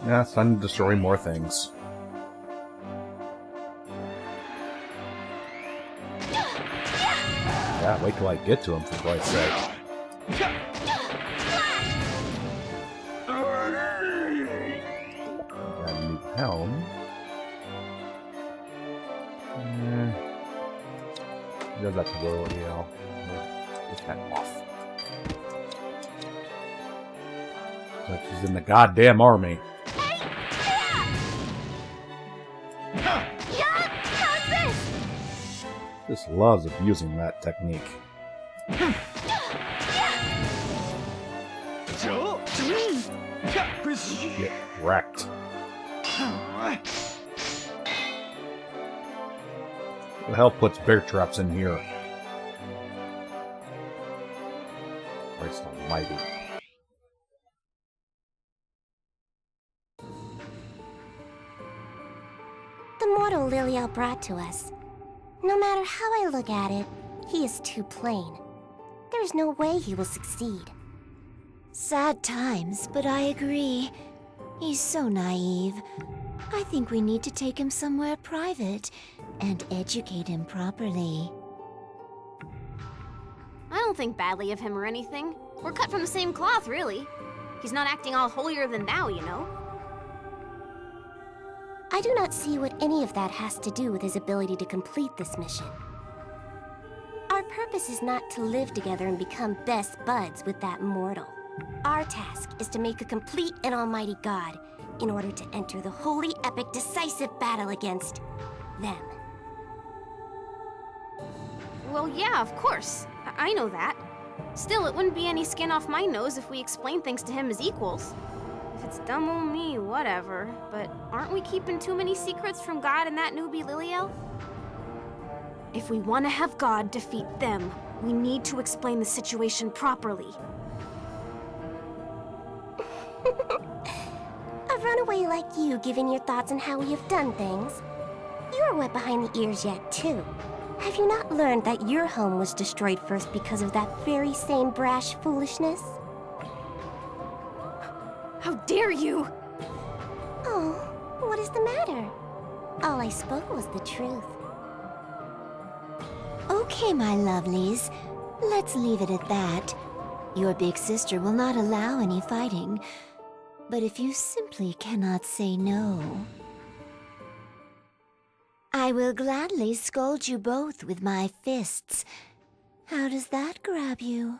Yeah, it's time to destroy more things. Yeah, wait till I get to him, for Christ's sake. Got a new helm. Does that ability, get that off. Like she's in the goddamn army. Just loves abusing that technique. Get wrecked. Who the hell puts bear traps in here? Christ almighty. The mortal Liliel brought to us. No matter how I look at it, he is too plain. There's no way he will succeed. Sad times, but I agree. He's so naive. I think we need to take him somewhere private and educate him properly. I don't think badly of him or anything. We're cut from the same cloth, really. He's not acting all holier than thou, you know. I do not see what any of that has to do with his ability to complete this mission. Our purpose is not to live together and become best buds with that mortal. Our task is to make a complete and almighty god in order to enter the holy, epic, decisive battle against them. Well, yeah, of course. I know that. Still, it wouldn't be any skin off my nose if we explained things to him as equals. If it's dumb old me, whatever. But aren't we keeping too many secrets from God and that newbie Liliel? If we want to have God defeat them, we need to explain the situation properly. A runaway like you giving your thoughts on how we have done things. You're wet behind the ears yet, too. Have you not learned that your home was destroyed first because of that very same brash foolishness? How dare you! Oh, what is the matter? All I spoke was the truth. Okay, my lovelies. Let's leave it at that. Your big sister will not allow any fighting. But if you simply cannot say no, I will gladly scold you both with my fists. How does that grab you?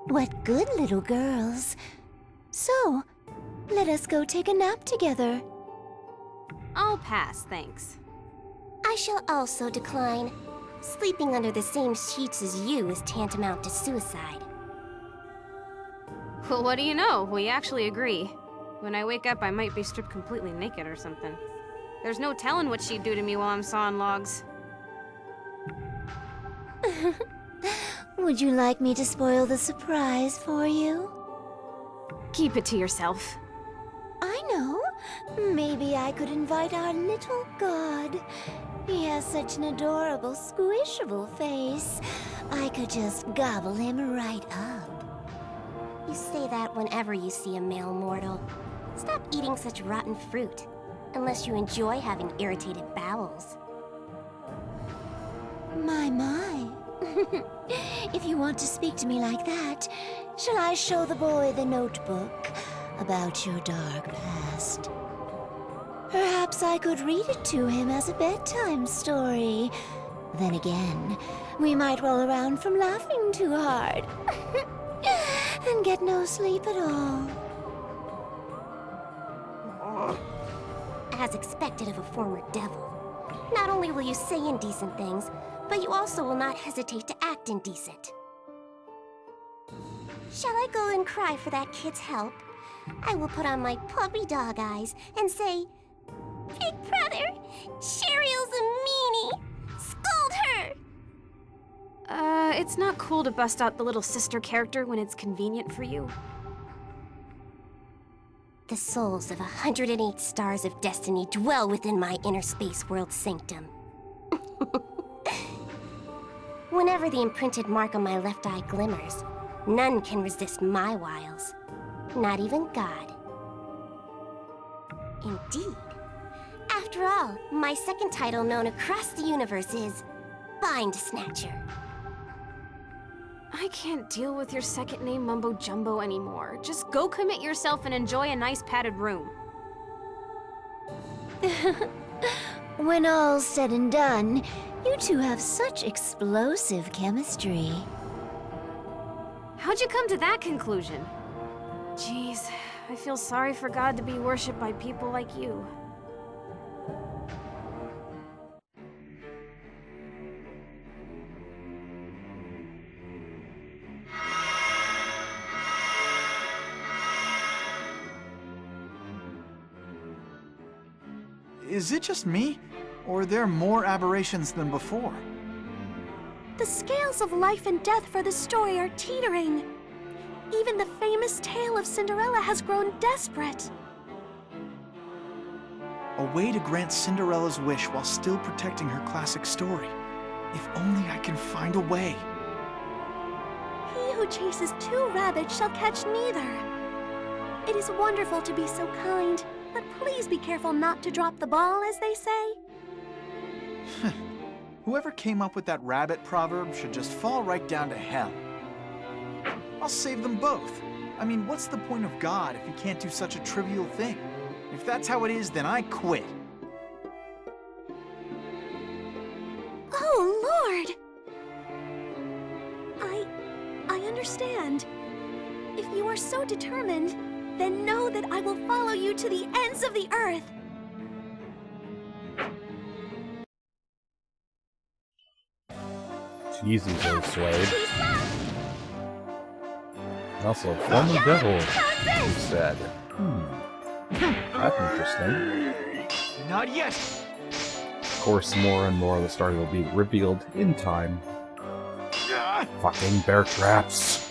What good little girls. So, let us go take a nap together. I'll pass, thanks. I shall also decline. Sleeping under the same sheets as you is tantamount to suicide. Well, what do you know? We actually agree. When I wake up, I might be stripped completely naked or something. There's no telling what she'd do to me while I'm sawing logs. Would you like me to spoil the surprise for you? Keep it to yourself. I know. Maybe I could invite our little god. He has such an adorable, squishable face. I could just gobble him right up. You say that whenever you see a male mortal. Stop eating such rotten fruit. Unless you enjoy having irritated bowels. My. If you want to speak to me like that, shall I show the boy the notebook about your dark past? Perhaps I could read it to him as a bedtime story. Then again, we might roll around from laughing too hard. And get no sleep at all. As expected of a former devil. Not only will you say indecent things, but you also will not hesitate to act indecent. Shall I go and cry for that kid's help? I will put on my puppy dog eyes and say, Big brother, Cheryle's a meanie. Scold her! It's not cool to bust out the little sister character when it's convenient for you. The souls of 108 stars of destiny dwell within my inner space world sanctum. Whenever the imprinted mark on my left eye glimmers, none can resist my wiles. Not even God. Indeed. After all, my second title known across the universe is Bind Snatcher. I can't deal with your second name mumbo jumbo anymore. Just go commit yourself and enjoy a nice padded room. When all's said and done, you two have such explosive chemistry. How'd you come to that conclusion? Jeez, I feel sorry for God to be worshipped by people like you. Is it just me? Or are there more aberrations than before? The scales of life and death for the story are teetering. Even the famous tale of Cinderella has grown desperate. A way to grant Cinderella's wish while still protecting her classic story. If only I can find a way. He who chases two rabbits shall catch neither. It is wonderful to be so kind, but please be careful not to drop the ball, as they say. Whoever came up with that rabbit proverb should just fall right down to hell. I'll save them both. I mean, what's the point of God if he can't do such a trivial thing? If that's how it is, then I quit. Oh, Lord! I understand. If you are so determined, then know that I will follow you to the ends of the earth. Easy so Slade. Also, former devil, he said. That's interesting. Not yet! Of course, more and more of the story will be revealed in time. Fucking bear traps.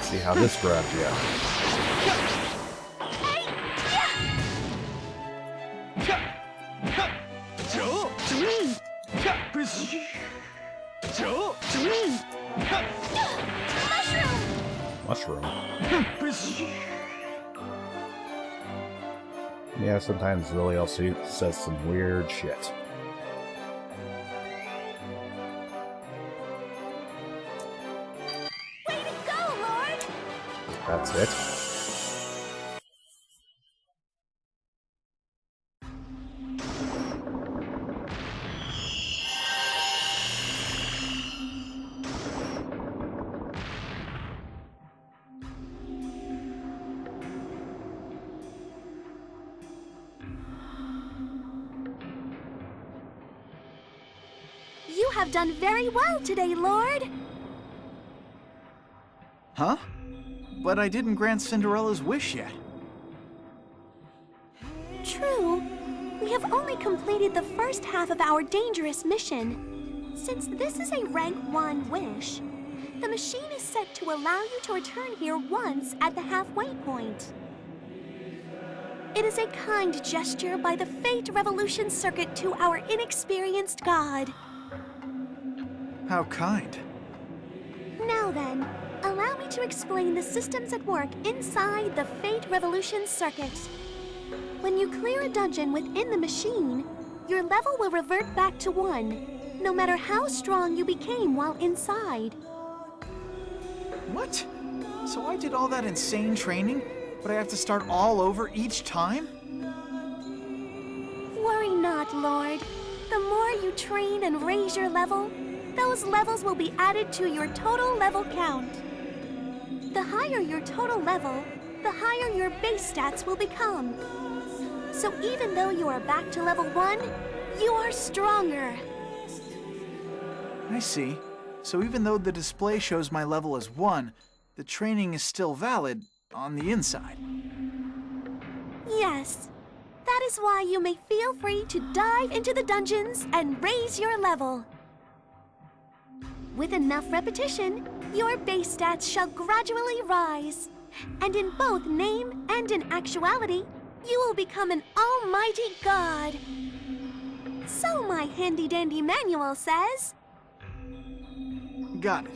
See how this grabs you. Mushroom. Yeah, sometimes Lily also says some weird shit. Way to go, Lord! That's it. You have done very well today, Lord. Huh? But I didn't grant Cinderella's wish yet. True. We have only completed the first half of our dangerous mission. Since this is a rank 1 wish, the machine is set to allow you to return here once at the halfway point. It is a kind gesture by the Fate Revolution Circuit to our inexperienced god. How kind. Now then, allow me to explain the systems at work inside the Fate Revolution Circuit. When you clear a dungeon within the machine, your level will revert back to 1, no matter how strong you became while inside. What? So I did all that insane training, but I have to start all over each time? Worry not, Lord. The more you train and raise your level, those levels will be added to your total level count. The higher your total level, the higher your base stats will become. So even though you are back to level 1, you are stronger. I see. So even though the display shows my level as 1, the training is still valid on the inside. Yes. That is why you may feel free to dive into the dungeons and raise your level. With enough repetition, your base stats shall gradually rise, And in both name and in actuality, you will become an almighty god. So my handy-dandy manual says. Got it.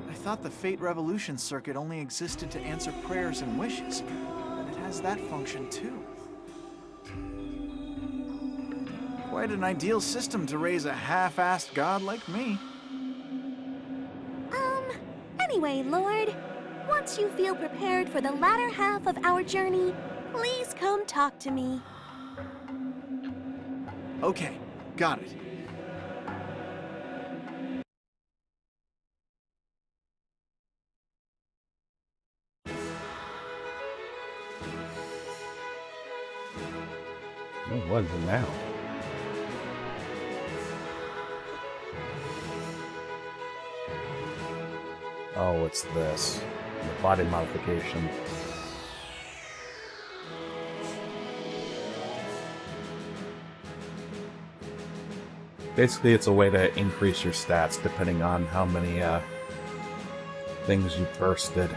I thought the Fate Revolution circuit only existed to answer prayers and wishes, but it has that function too. Quite an ideal system to raise a half-assed god like me. Anyway, Lord, once you feel prepared for the latter half of our journey, please come talk to me. Okay, got it. What is it now? Oh, it's this. The body modification. Basically, it's a way to increase your stats depending on how many things you bursted.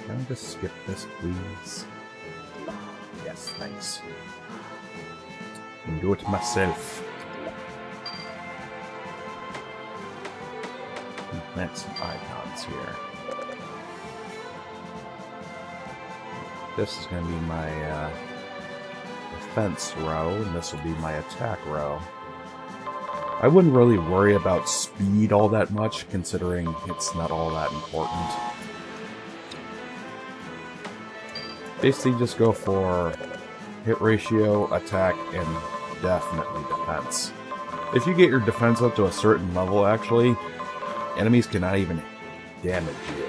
Can I just skip this, please? Yes, thanks. I can do it myself. Plant some icons here. This is going to be my defense row, and this will be my attack row. I wouldn't really worry about speed all that much, considering it's not all that important. Basically, just go for hit ratio, attack, and definitely defense. If you get your defense up to a certain level, actually, enemies cannot even damage you.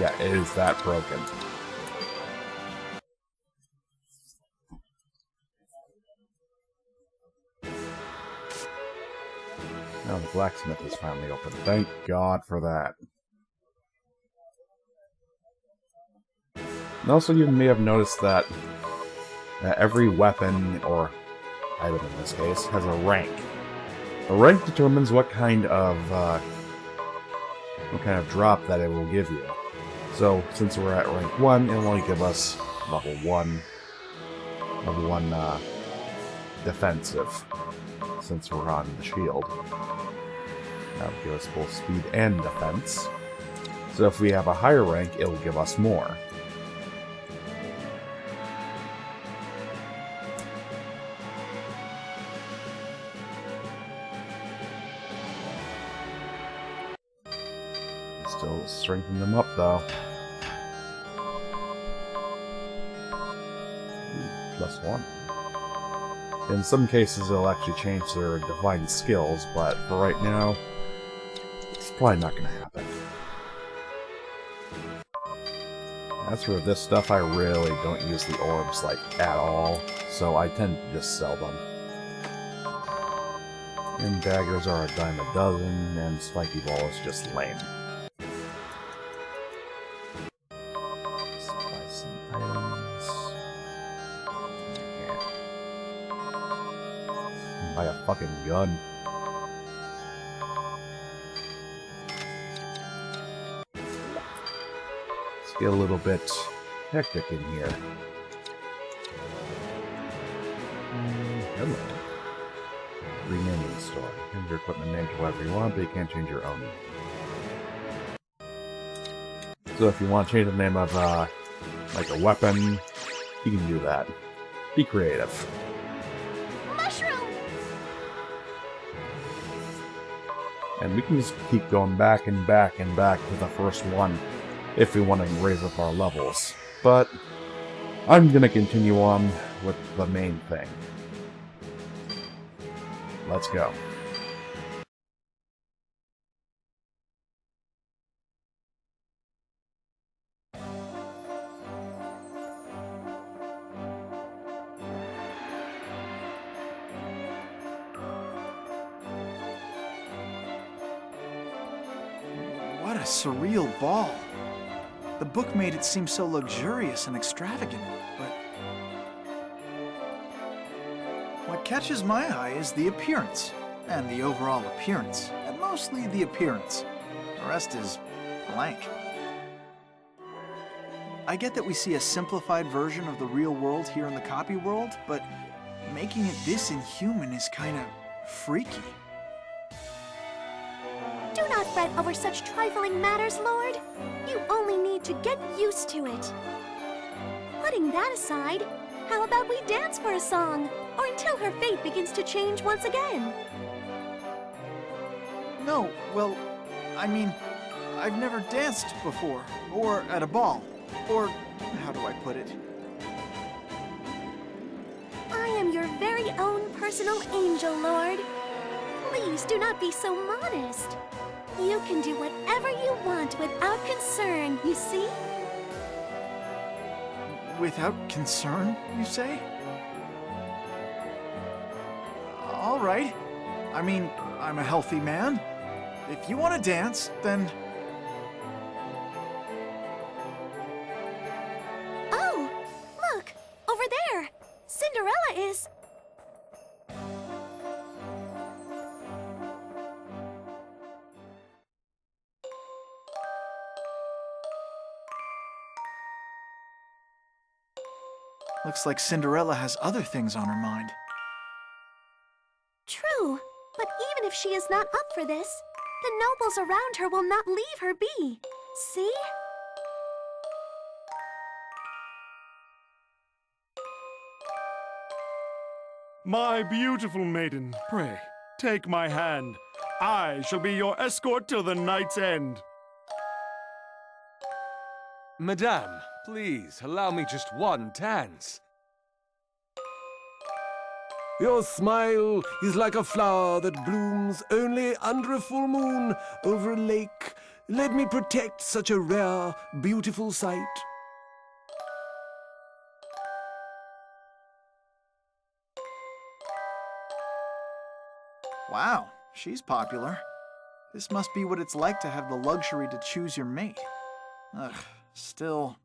Yeah, it is that broken. Now the blacksmith is finally open. Thank God for that. And also, you may have noticed that every weapon, or item in this case, has a rank. A rank determines what kind of drop that it will give you. So, since we're at rank 1, it will only give us level 1 defensive, since we're on the shield. That'll give us both speed and defense. So if we have a higher rank, it will give us more. Still strengthen them up, though. +1. In some cases, it'll actually change their divine skills, but for right now, it's probably not going to happen. As for this stuff, I really don't use the orbs, like, at all, so I tend to just sell them. And daggers are a dime a dozen, and spiky ball is just lame. Buy a fucking gun. Let's get a little bit hectic in here. Hello. Renaming the store. Change your equipment name to whatever you want, but you can't change your own. So if you want to change the name of, like a weapon, you can do that. Be creative. And we can just keep going back and back and back to the first one if we want to raise up our levels. But I'm going to continue on with the main thing. Let's go. What a surreal ball. The book made it seem so luxurious and extravagant, but what catches my eye is the appearance, and the overall appearance, and mostly the appearance. The rest is blank. I get that we see a simplified version of the real world here in the copy world, but making it this inhuman is kind of freaky. Do not fret over such trifling matters, Lord. You only need to get used to it. Putting that aside, how about we dance for a song, or until her fate begins to change once again? No, well, I mean, I've never danced before, or at a ball, or how do I put it? I am your very own personal angel, Lord. Please do not be so modest. You can do whatever you want without concern, you see? Without concern, you say? All right. I mean, I'm a healthy man. If you want to dance, then... Oh, look, over there. Cinderella is... Looks like Cinderella has other things on her mind. True, but even if she is not up for this, the nobles around her will not leave her be. See? My beautiful maiden, pray, take my hand. I shall be your escort till the night's end. Madame, please, allow me just one dance. Your smile is like a flower that blooms only under a full moon over a lake. Let me protect such a rare, beautiful sight. Wow, she's popular. This must be what it's like to have the luxury to choose your mate. Ugh, still...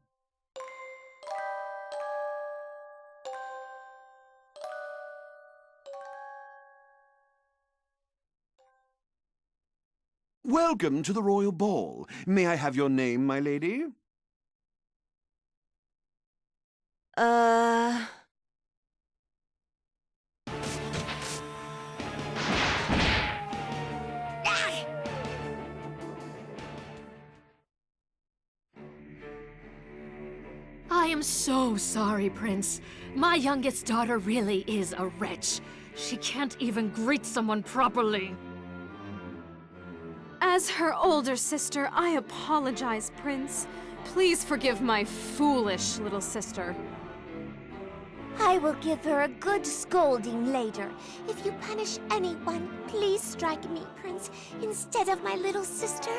Welcome to the royal ball. May I have your name, my lady? I am so sorry, Prince. My youngest daughter really is a wretch. She can't even greet someone properly. As her older sister, I apologize, Prince. Please forgive my foolish little sister. I will give her a good scolding later. If you punish anyone, please strike me, Prince, instead of my little sister.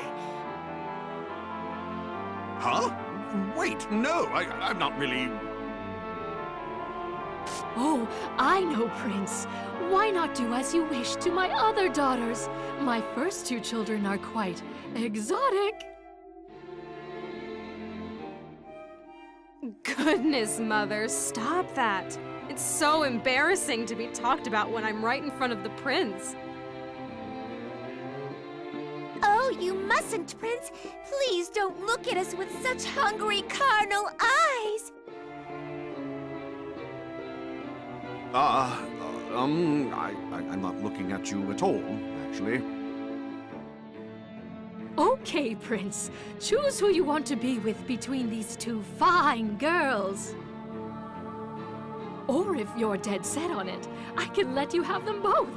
Huh? Wait, no, I'm not really... Oh, I know, Prince. Why not do as you wish to my other daughters? My first two children are quite exotic. Goodness, Mother, stop that. It's so embarrassing to be talked about when I'm right in front of the prince. Oh, you mustn't, Prince. Please don't look at us with such hungry carnal eyes. I'm not looking at you at all, actually. Okay, Prince. Choose who you want to be with between these two fine girls. Or if you're dead set on it, I can let you have them both.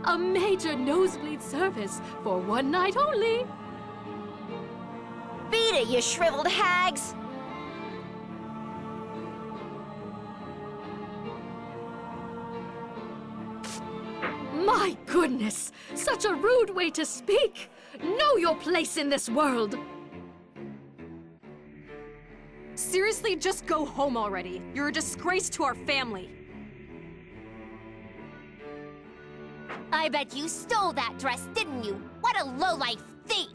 A major nosebleed service for one night only. Beat it, you shriveled hags! My goodness! Such a rude way to speak! Know your place in this world! Seriously, just go home already. You're a disgrace to our family. I bet you stole that dress, didn't you? What a lowlife thief!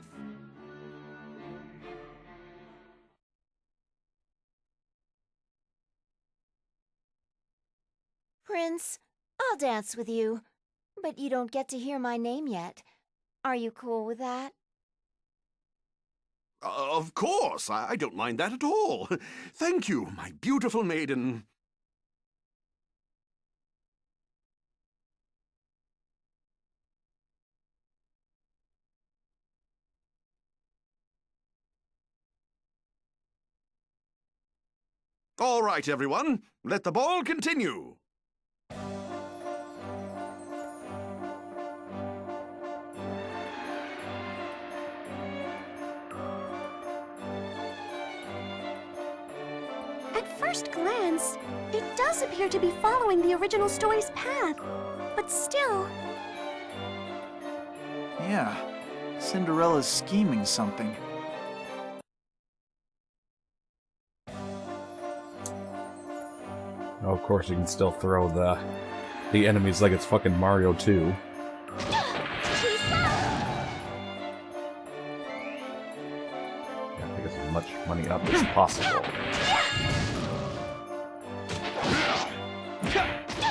Prince, I'll dance with you, but you don't get to hear my name yet. Are you cool with that? Of course, I don't mind that at all. Thank you, my beautiful maiden. All right, everyone, let the ball continue. At first glance, it does appear to be following the original story's path. But still... Yeah, Cinderella's scheming something. Oh, of course, you can still throw the enemies like it's fucking Mario 2. Take as much money up as possible.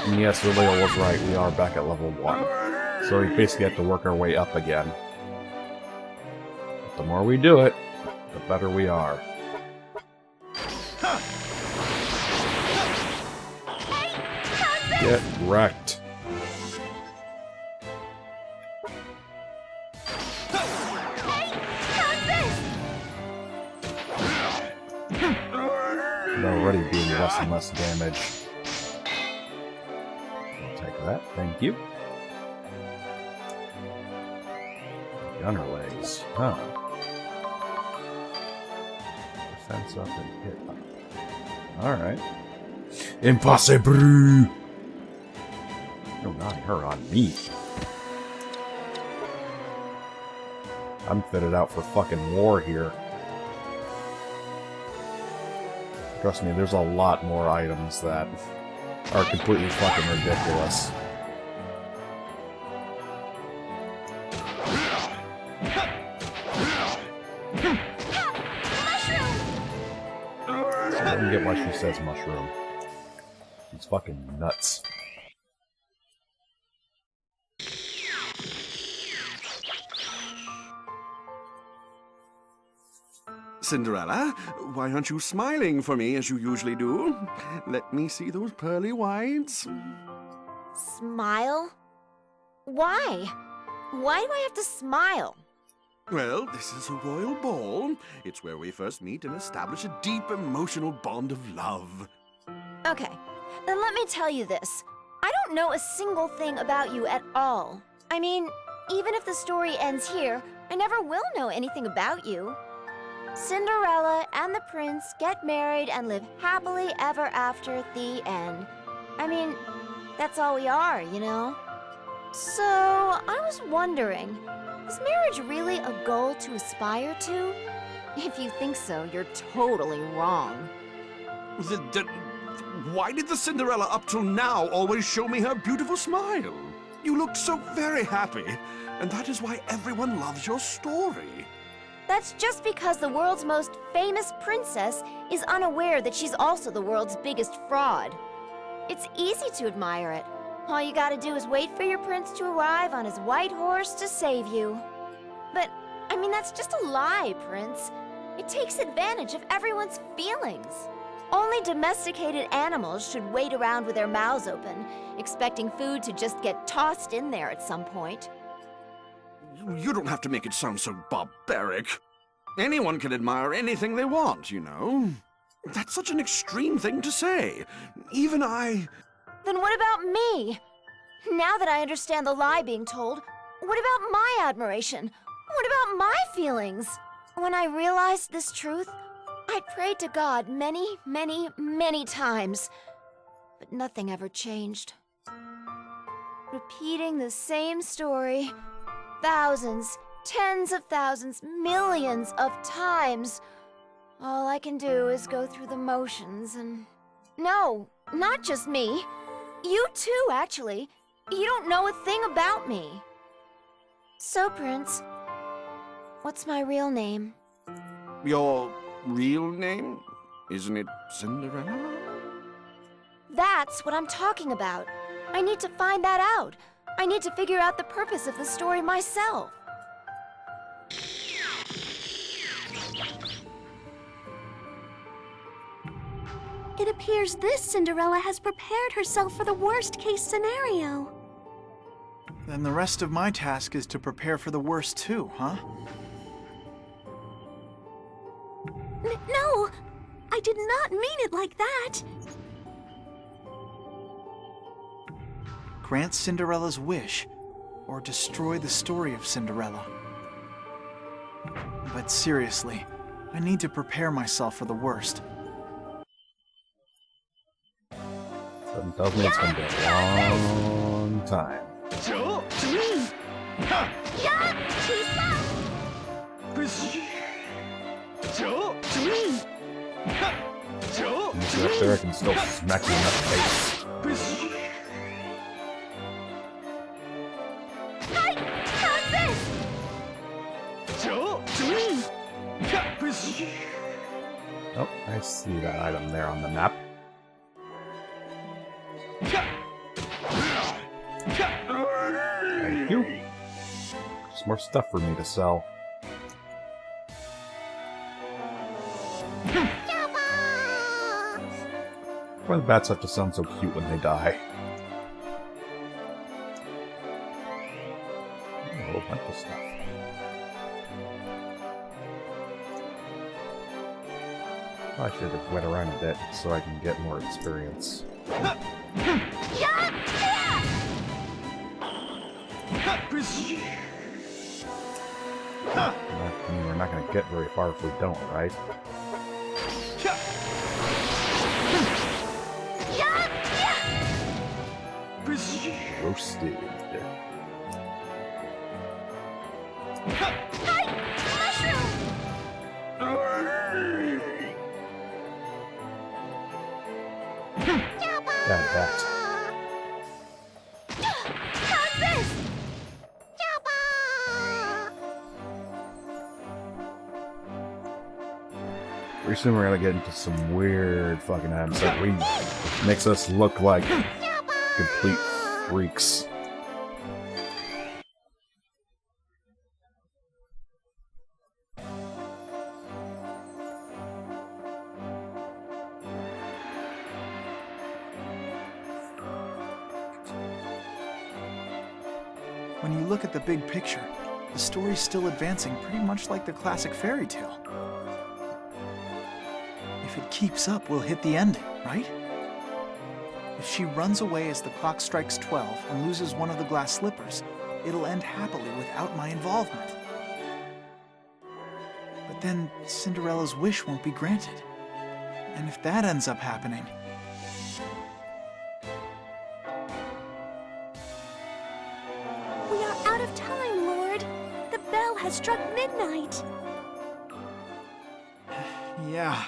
And yes, Leo was right, we are back at level 1. So we basically have to work our way up again. But the more we do it, the better we are. Get wrecked. They're already doing less and less damage. I'll take that, thank you. Gunner legs, huh? Defense up and hit up. Alright. Impossible! No, not her, on me. I'm fitted out for fucking war here. Trust me, there's a lot more items that are completely fucking ridiculous. I don't get why she says mushroom. It's fucking nuts. Cinderella, why aren't you smiling for me as you usually do? Let me see those pearly whites. Smile? Why? Why do I have to smile? Well, this is a royal ball. It's where we first meet and establish a deep emotional bond of love. Okay, then let me tell you this. I don't know a single thing about you at all. I mean, even if the story ends here, I never will know anything about you. Cinderella and the prince get married and live happily ever after at the end. I mean, that's all we are, you know? So, I was wondering, is marriage really a goal to aspire to? If you think so, you're totally wrong. Why did the Cinderella up till now always show me her beautiful smile? You looked so very happy, and that is why everyone loves your story. That's just because the world's most famous princess is unaware that she's also the world's biggest fraud. It's easy to admire it. All you gotta do is wait for your prince to arrive on his white horse to save you. But, I mean, that's just a lie, Prince. It takes advantage of everyone's feelings. Only domesticated animals should wait around with their mouths open, expecting food to just get tossed in there at some point. You don't have to make it sound so barbaric. Anyone can admire anything they want, you know. That's such an extreme thing to say. Even I... Then what about me? Now that I understand the lie being told, what about my admiration? What about my feelings? When I realized this truth, I prayed to God many, many, many times. But nothing ever changed. Repeating the same story, thousands, tens of thousands, millions of times. All I can do is go through the motions and... No, not just me. You too, actually. You don't know a thing about me. So, Prince, what's my real name? Your real name? Isn't it Cinderella? That's what I'm talking about. I need to find that out. I need to figure out the purpose of the story myself. It appears this Cinderella has prepared herself for the worst-case scenario. Then the rest of my task is to prepare for the worst too, huh? No! I did not mean it like that! Grant Cinderella's wish, or destroy the story of Cinderella. But seriously, I need to prepare myself for the worst. Something tells me it's gonna be a long time. You sit up there, I can still smack you in the face. Oh, I see that item there on the map. Thank you. There's more stuff for me to sell. Why do the bats have to sound so cute when they die? A whole bunch of stuff. I should have went around a bit so I can get more experience. I mean, we're not going to get very far if we don't, right? Roasted. That. Pretty soon we're gonna get into some weird fucking items that makes us look like complete freaks. When you look at the big picture, the story's still advancing pretty much like the classic fairy tale. If it keeps up, we'll hit the ending, right? If she runs away as the clock strikes 12 and loses one of the glass slippers, it'll end happily without my involvement. But then Cinderella's wish won't be granted. And if that ends up happening... We are out of time, Lord. The bell has struck midnight. Yeah.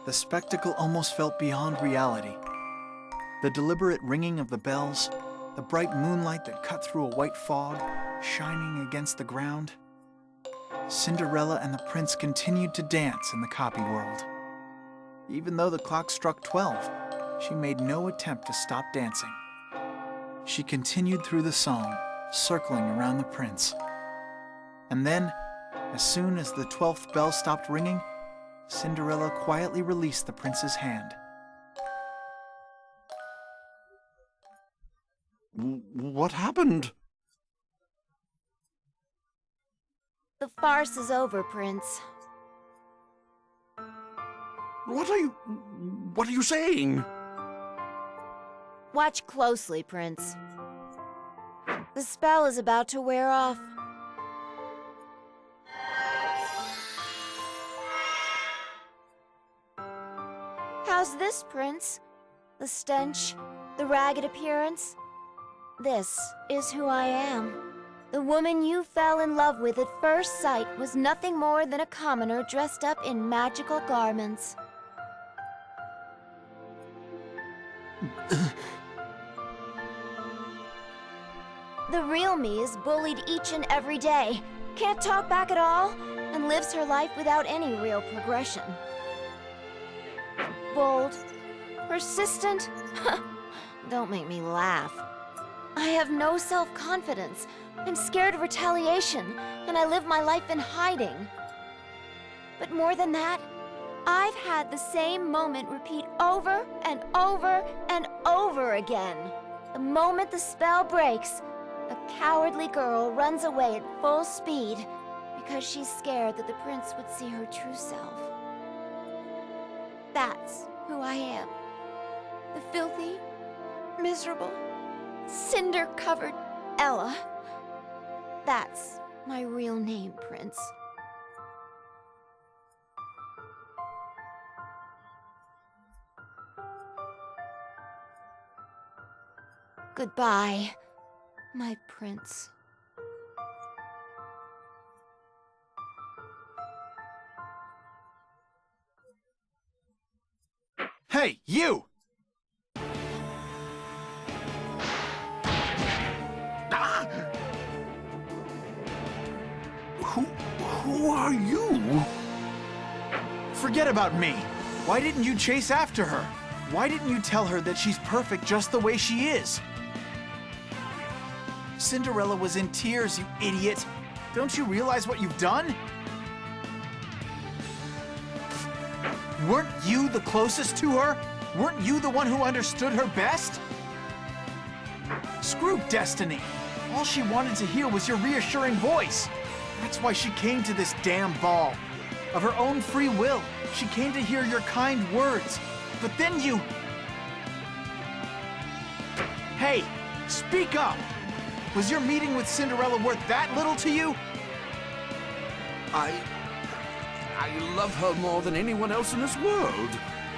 The spectacle almost felt beyond reality. The deliberate ringing of the bells, the bright moonlight that cut through a white fog, shining against the ground. Cinderella and the prince continued to dance in the copy world. Even though the clock struck 12, she made no attempt to stop dancing. She continued through the song, circling around the prince. And then, as soon as the 12th bell stopped ringing, Cinderella quietly released the prince's hand. What happened? The farce is over, Prince. What are you saying? Watch closely, Prince. The spell is about to wear off. How's this, Prince? The stench, the ragged appearance? This is who I am. The woman you fell in love with at first sight was nothing more than a commoner dressed up in magical garments. The real me is bullied each and every day, can't talk back at all, and lives her life without any real progression. Bold, Persistent? Don't make me laugh. I have no self-confidence. I'm scared of retaliation, and I live my life in hiding. But more than that, I've had the same moment repeat over and over and over again. The moment the spell breaks, a cowardly girl runs away at full speed because she's scared that the prince would see her true self. That's who I am. The filthy, miserable, cinder-covered Ella. That's my real name, Prince. Goodbye, my prince. Hey, you! Who are you? Forget about me. Why didn't you chase after her? Why didn't you tell her that she's perfect just the way she is? Cinderella was in tears, you idiot. Don't you realize what you've done? Weren't you the closest to her? Weren't you the one who understood her best? Screw Destiny. All she wanted to hear was your reassuring voice. That's why she came to this damn ball. Of her own free will, she came to hear your kind words. But then you... Hey, speak up! Was your meeting with Cinderella worth that little to you? I love her more than anyone else in this world.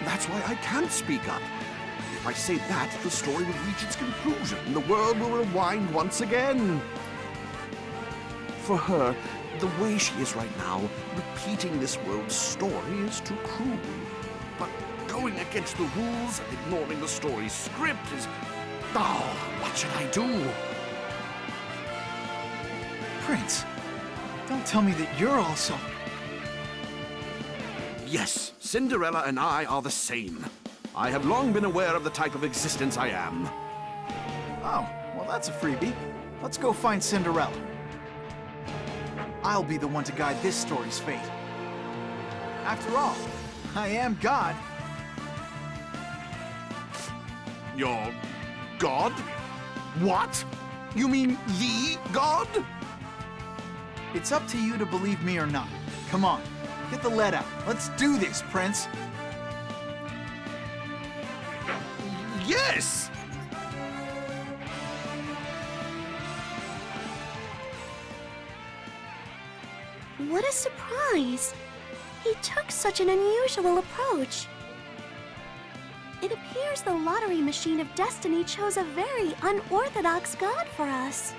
That's why I can't speak up. If I say that, the story will reach its conclusion, and the world will rewind once again. For her, the way she is right now, repeating this world's story is too cruel. But going against the rules and ignoring the story's script is... Oh, what should I do? Prince, don't tell me that you're also... Yes, Cinderella and I are the same. I have long been aware of the type of existence I am. Oh, well that's a freebie. Let's go find Cinderella. I'll be the one to guide this story's fate. After all, I am God. You're God? What? You mean the God? It's up to you to believe me or not. Come on, get the lead out. Let's do this, Prince. Yes! What a surprise! He took such an unusual approach. It appears the lottery machine of destiny chose a very unorthodox god for us.